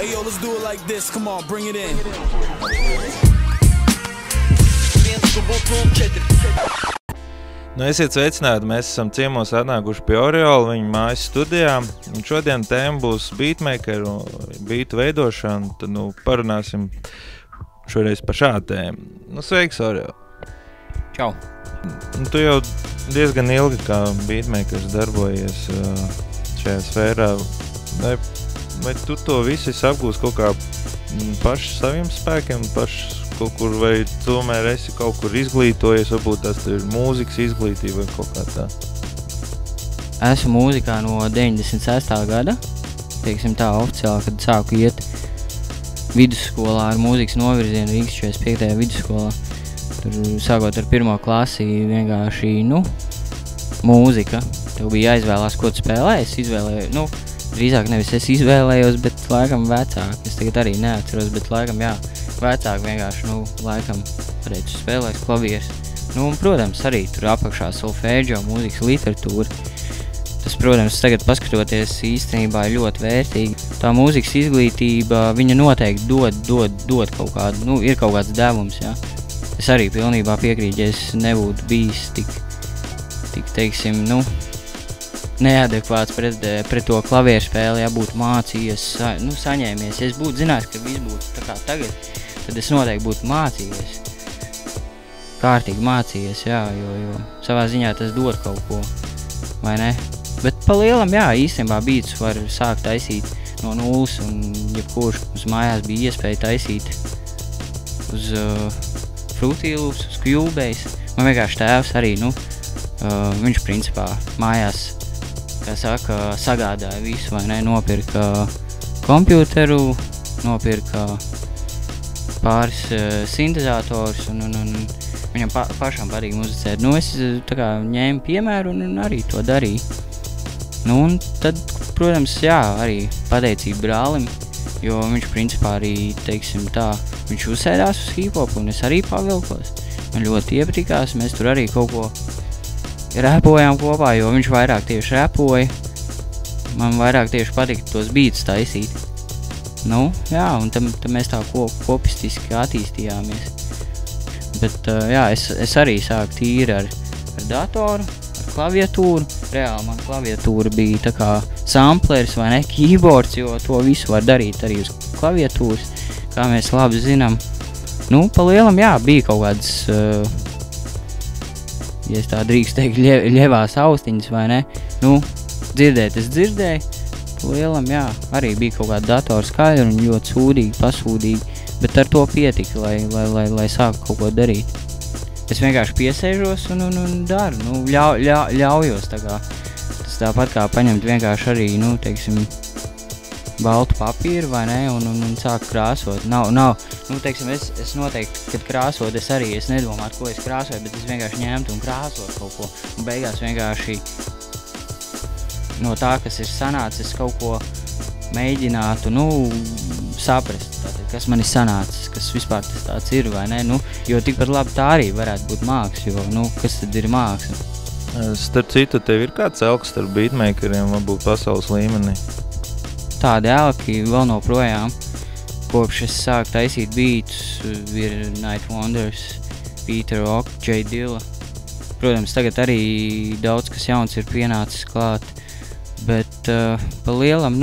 Hey, yo, let's do it like this. Come on, bring it in. Nu, esiet sveicināti, mēs esam ciemos atnākuši pie Oriola, viņa mājas studijā. Un šodien tēma būs beatmakeru, beatu veidošana, tad parunāsim šoreiz par šādu tēmu. Sveiks, Oriola! Čau! Tu jau diezgan ilgi kā beatmakers darbojies šajā sfērā. Vai tu to visu apgūsi kaut kā paši saviem spēkiem, paši kaut kur, vai tomēr esi kaut kur izglītojies, varbūt tas ir mūzikas izglītība vai kaut kā tā? Esmu mūzikā no 96. gada, teiksim tā oficiāli, kad sāku iet vidusskolā ar mūzikas novirzienu Rīgas 45. vidusskolā. Tur sākot ar 1. klasi vienkārši, mūzika. Tev bija jāizvēlās, ko tu spēlē, es izvēlēju, drīzāk nevis es izvēlējos, bet laikam vecāki. Es tagad arī neatceros, bet laikam, vecāki vienkārši, laikam, pareizi spēlēs klavieres. Un, protams, arī tur apakšā solfēģio, mūzikas literatūra. Tas, protams, tagad paskatoties īstenībā ir ļoti vērtīgi. Tā mūzikas izglītība, viņa noteikti dod kaut kādu, ir kaut kāds devums, jā. Es arī pilnībā piekrītu, ja es nebūtu bijis tik teiksim, neadekvāts pret to klavieru spēli, ja būtu mācījies, saņēmies. Ja es būtu zinājis, ka viss būtu tā kā tagad, tad es noteikti būtu mācījies. Kārtīgi mācījies, jo savā ziņā tas dod kaut ko, vai ne? Bet pa lielam, īstenībā beats var sākt taisīt no nulles, un jebkurš uz mājās bija iespēja taisīt uz Fruity Loops, uz Cubase. Man vienkārši tēvs arī, viņš principā mājās, kā saka, sagādāja visu, vai ne, nopirka kompjuteru, nopirka pāris sintezātors, un viņam pašam patīk muzicēt. Es tā kā ņēmu piemēru un arī to darīju. Un tad, protams, arī pateicība brālim, jo viņš principā arī, teiksim tā, viņš uzsēdās uz hip-hopu, un es arī pavilkos. Man ļoti iepatikās, mēs tur arī kaut ko repojām kopā, jo viņš vairāk tieši repoja. Man vairāk tieši patika tos beats taisīt. Un tad mēs tā kopistiski attīstījāmies. Bet, es arī sāku tīri ar datoru, ar klaviatūru. Reāli man klaviatūra bija tā kā sampleris vai ne, keyboards, jo to visu var darīt arī uz klaviatūras, kā mēs labi zinām. Pa lielam, bija kaut kādas, ja es tā drīkst teikt, ļevās austiņas, vai ne? Dzirdēt es dzirdēju, pa lielam, arī bija kaut kāda datora skaļa un ļoti sūdīgi, pasūdīgi, bet ar to pietika, lai sāku kaut ko darīt. Es vienkārši piesēžos un daru, ļaujos tā kā. Tas tāpat kā paņemt vienkārši arī, teiksim, baltu papīru, vai ne, un sāku krāsot. Teiksim, es noteikti, kad krāsot, es nedomātu, ko es krāsoju, bet es vienkārši ņemtu un krāsot kaut ko. Un beigās vienkārši no tā, kas ir sanācis, kaut ko mēģinātu, saprast, kas man ir sanācis, kas vispār tas tāds ir, vai ne, jo tikpat labi tā arī varētu būt māksla, jo, kas tad ir māksla? Starp citu, tev ir kāds elks starp beatmakeriem, varbūt pasaules līmenī? Tādi elki vēl noprojām, kopš es sāku taisīt beatus, ir Night Wonders, Peter Rock, J Dilla. Protams, tagad arī daudz kas jauns ir pienācis klāt, bet pa lielam,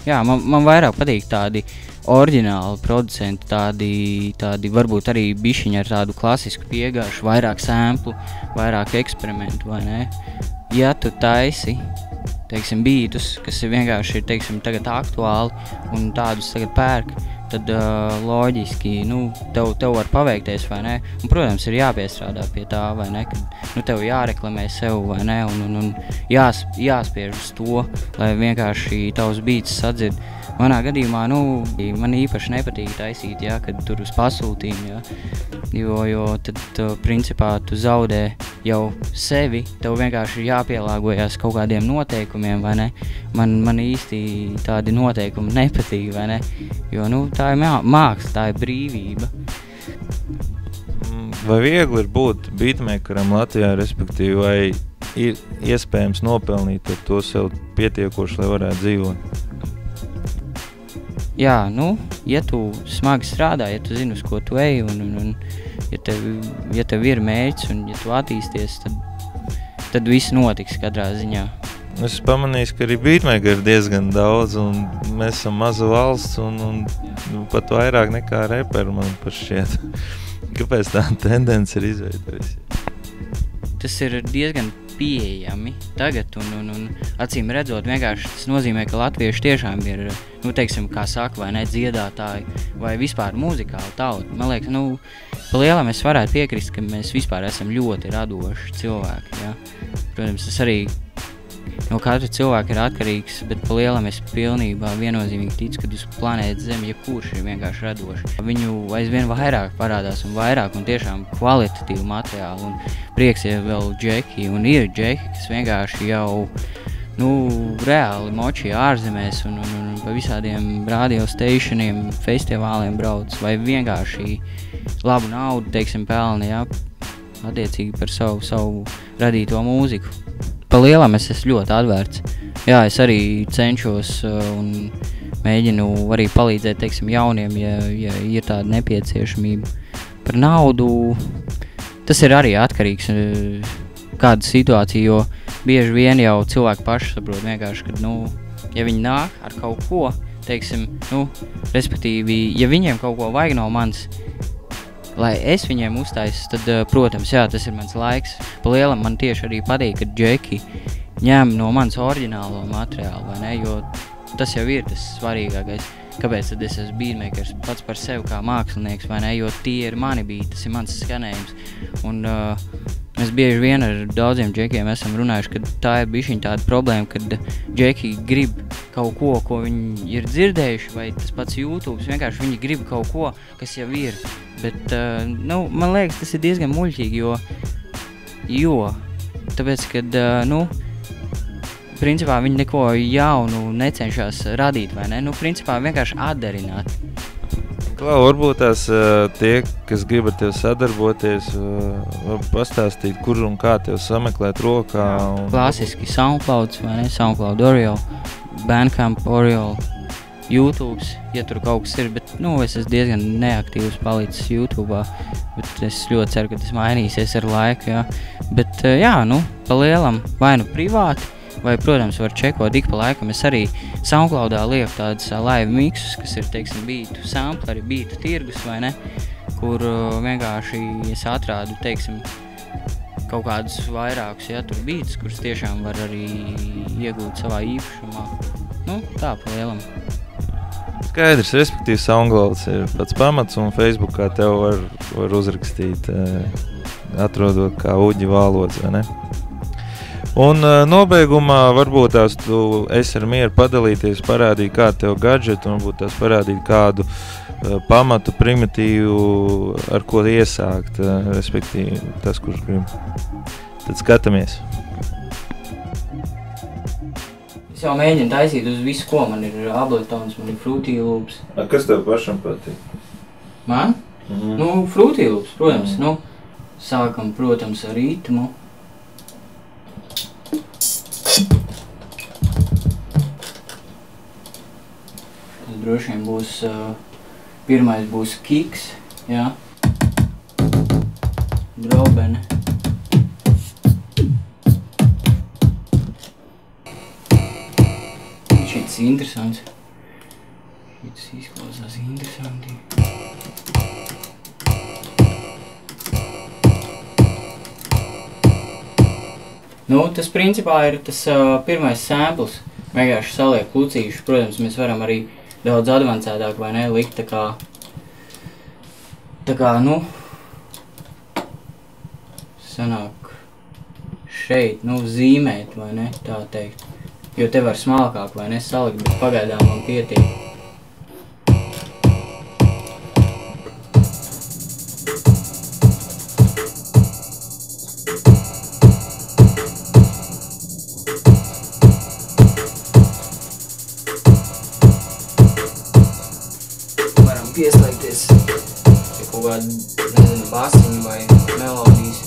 man vairāk patīk tādi oriģināli producenti, tādi varbūt arī bišķiņi ar tādu klasisku piegāšu, vairāk samplu, vairāk eksperimentu, vai ne? Ja tu taisi, teiksim, beatus, kas ir vienkārši, teiksim, tagad aktuāli un tādus tagad pērk, tad loģiski, tev var paveikties, vai ne? Un, protams, ir jāpiestrādā pie tā, vai ne? Kad, tev jāreklamē sev, vai ne? Un jāspiež uz to, lai vienkārši tavs beats sadzird. Manā gadījumā, man īpaši nepatīk taisīt, kad tur uz pasūtījumu, jo tad, principā, tu zaudē jau sevi, tev vienkārši ir jāpielāgojas kaut kādiem noteikumiem, vai ne? Man īsti tādi noteikumi nepatīk, vai ne? Jo, tā ir māksla, tā ir brīvība. Vai viegli ir būt beatmakeram Latvijā, respektīvi, vai ir iespējams nopelnīt ar to sev pietiekoši, lai varētu dzīvot? jā, nu, ja tu smagi strādā, ja tu zini, uz ko tu ej, un ja tev ir mērķis, un ja tu attīsties, tad viss notiks katrā ziņā. Es pamanīju, ka arī beatmakeri ir diezgan daudz, un mēs esam maza valsts, un pat vairāk nekā reperi, man šķiet. Kāpēc tā tendence ir izveidojusi? Tas ir diezgan pieejami tagad, un acīm redzot, vienkārši tas nozīmē, ka latvieši tiešām ir, nu, teiksim, kā saka, vai ne, dziedātāji, vai vispār muzikāli tauta. Man liekas, nu, pa lielam es varētu piekrist, ka mēs vispār esam ļoti radoši cilvēki, ja. Protams, tas arī no katra cilvēka ir atkarīgs, bet pa lielam es pilnībā viennozīmīgi ticu, ka uz planētas Zemi jebkurš ir vienkārši radoši. Viņu aizvien vairāk parādās un tiešām kvalitatīvu materiālu, un prieks ir vēl džeki, un ir džeki, kas vienkārši jau, nu, reāli moči ārzemēs un pa visādiem radio stationiem, festivāliem brauc, vai vienkārši labu naudu, teiksim, pelna, ja, attiecīgi par savu radīto mūziku. Pa lielam es esmu ļoti atvērts. Jā, es arī cenšos un mēģinu arī palīdzēt, teiksim, jauniem, ja ir tāda nepieciešamība. Par naudu tas ir arī atkarīgs kāda situācija, jo bieži vien jau cilvēki paši saprot vienkārši, ka, nu, ja viņi nāk ar kaut ko, teiksim, nu, respektīvi, ja viņiem kaut ko vajag no manis, lai es viņiem uztaisu, tad, protams, jā, tas ir mans laiks. Pa lielam man tieši arī patīk, ka džeki ņem no manas oriģinālo materiālu, vai ne, jo tas jau ir tas svarīgākais. Kāpēc tad es esmu beatmakers pats par sevi kā mākslinieks, vai ne, jo tie ir mani beati, tas ir mans skanējums. Un mēs bieži vien ar daudziem džekiem esam runājuši, ka tā ir bišķiņ tāda problēma, kad džeki grib kaut ko viņi ir dzirdējuši, vai tas pats YouTube, vienkārši viņi grib kaut ko, kas jau ir. Bet, nu, man liekas, tas ir diezgan muļķīgi, jo tāpēc, kad, nu, principā viņi neko jaunu necenšas radīt, vai ne? Nu, principā vienkārši atdarināt. Klau, varbūt tās tie, kas grib ar tevi sadarboties, pastāstīt, kur un kā tevi sameklēt rokā. Klasiski SoundClouds, vai ne? SoundCloud Oriol, Bandcamp Oriol, YouTubes, ja tur kaut kas ir, bet, nu, es esmu diezgan neaktīvs palicis YouTube'ā, bet es ļoti ceru, ka tas mainīsies ar laiku, jā. Bet, jā, nu, pa lielam, vai nu privāti, vai, protams, var čekot ik pa laikam. Es arī SoundCloudā lieku tādas live mixus, kas ir, teiksim, beatu sampleri, beatu tirgus, vai ne, kur vienkārši es atrādu, teiksim, kaut kādus vairākus, ja, tur beats, kurus tiešām var arī iegūt savā īpašumā. Nu, tā pa lielam. Skaidrs, respektīvi SoundClouds ir pats pamats, un Facebookā tev var uzrakstīt, atrodot kā Uģi Vālods, vai ne? Un nobeigumā varbūt tās tu esi ar mieru padalīties, parādīt kādu tev gadžetu, un varbūt tās parādīt kādu pamatu, primitīvu, ar ko iesākt, respektīvi tas, kurš grib. Tad skatāmies. Es jau mēģinu taisīt uz visu, ko man ir Abletons, man ir Fruity Loops. Kas tev pašam patīk? Man? Nu, Fruity Loops, protams. Nu, sākam, protams, ar ritmu. Tas droši vien būs, pirmais būs kiks, jā. Drobene. Šitas interesants. Šitas izklausās interesanti. Nu, tas principā ir tas pirmais samples. Vienkārši saliek klucīšus. Protams, mēs varam arī daudz advancētāk, vai ne, likt tā kā, nu, sanāk šeit, nu, zīmēt, vai ne, tā teikt. Jo te var smalkāk, vai ne, salikt, bet pagaidām man pietiek. Varam pieslēgties pie kaut kāda, nezinu, basiņu vai melodijas.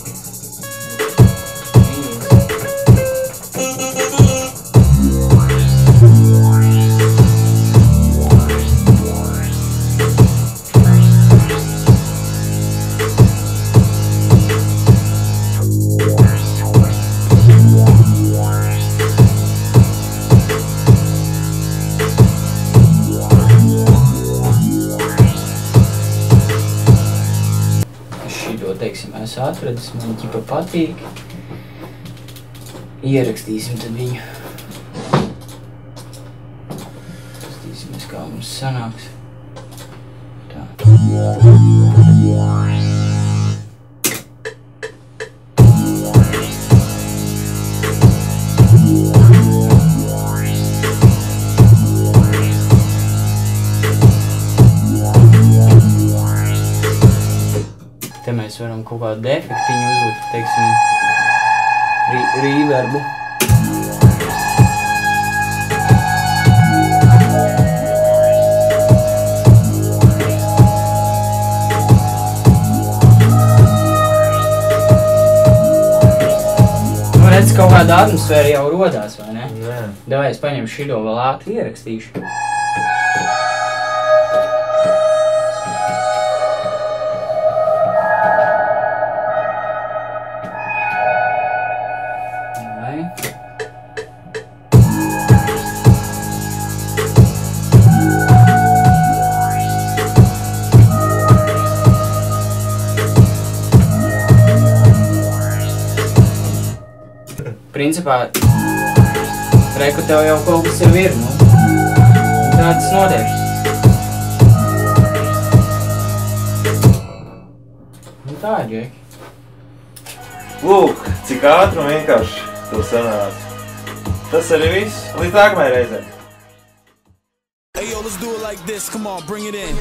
esmu atradis, man ķipa patīk. Ierakstīsim tad viņu. Pastīsimies, kā mums sanāks. Tā. Te mēs varam kaut kādu defektiņu uzlikt, teiksim, reverbu. Nu, redz, kaut kāda atmosfēra jau rodās, vai ne? Nē. Davai, es paņemšu šito vēl ātri ierakstīšu. Principā, reku tev jau kaut kas jau ir, nu. Tā tas notiek. Nu tā, Džeki. Lūk, cik ātri un vienkārši to sanāca. Tas arī viss. Līdz nākamajai reizei. Hey yo, let's do it like this. Come on, bring it in.